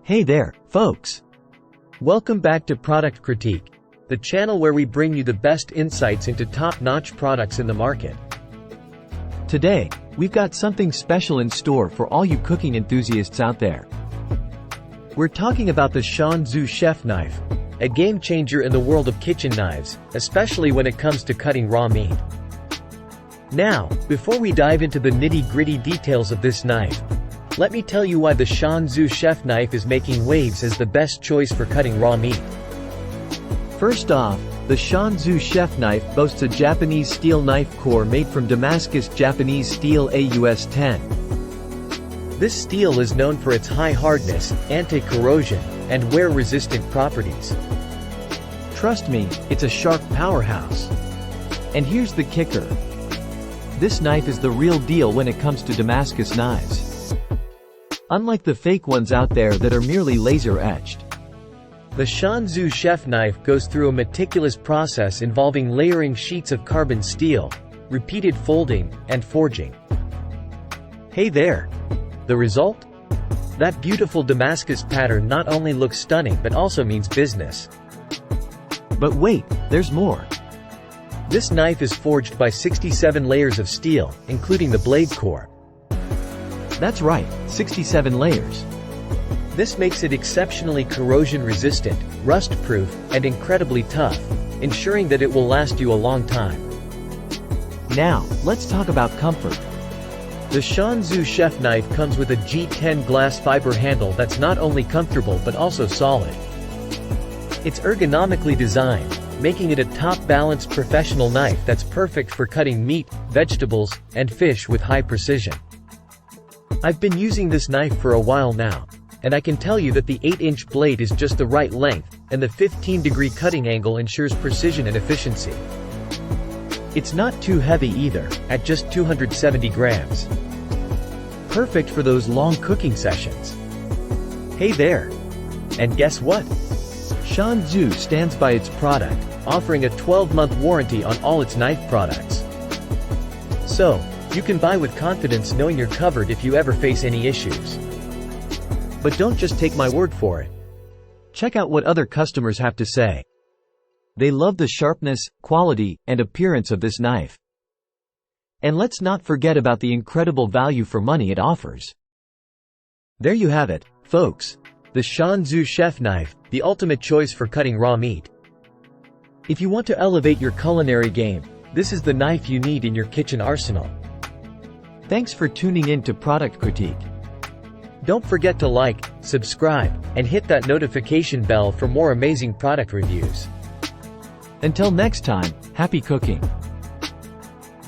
Hey there, folks! Welcome back to Product Critique, the channel where we bring you the best insights into top-notch products in the market. Today, we've got something special in store for all you cooking enthusiasts out there. We're talking about the SHAN ZU Chef Knife, a game-changer in the world of kitchen knives, especially when it comes to cutting raw meat. Now, before we dive into the nitty-gritty details of this knife, let me tell you why the SHAN ZU Chef Knife is making waves as the best choice for cutting raw meat. First off, the SHAN ZU Chef Knife boasts a Japanese steel knife core made from Damascus Japanese steel AUS-10. This steel is known for its high hardness, anti-corrosion, and wear-resistant properties. Trust me, it's a sharp powerhouse. And here's the kicker. This knife is the real deal when it comes to Damascus knives. Unlike the fake ones out there that are merely laser-etched. The SHAN ZU Chef Knife goes through a meticulous process involving layering sheets of carbon steel, repeated folding, and forging. Hey there! The result? That beautiful Damascus pattern not only looks stunning but also means business. But wait, there's more. This knife is forged by 67 layers of steel, including the blade core. That's right, 67 layers. This makes it exceptionally corrosion-resistant, rust-proof, and incredibly tough, ensuring that it will last you a long time. Now, let's talk about comfort. The SHAN ZU Chef Knife comes with a G10 glass fiber handle that's not only comfortable but also solid. It's ergonomically designed, making it a top-balanced professional knife that's perfect for cutting meat, vegetables, and fish with high precision. I've been using this knife for a while now, and I can tell you that the 8-inch blade is just the right length, and the 15-degree cutting angle ensures precision and efficiency. It's not too heavy either, at just 270 grams. Perfect for those long cooking sessions. Hey there! And guess what? SHAN ZU stands by its product, offering a 12-month warranty on all its knife products. So, you can buy with confidence knowing you're covered if you ever face any issues. But don't just take my word for it. Check out what other customers have to say. They love the sharpness, quality, and appearance of this knife. And let's not forget about the incredible value for money it offers. There you have it, folks. The SHAN ZU Chef Knife, the ultimate choice for cutting raw meat. If you want to elevate your culinary game, this is the knife you need in your kitchen arsenal. Thanks for tuning in to Product Critique. Don't forget to like, subscribe, and hit that notification bell for more amazing product reviews. Until next time, happy cooking!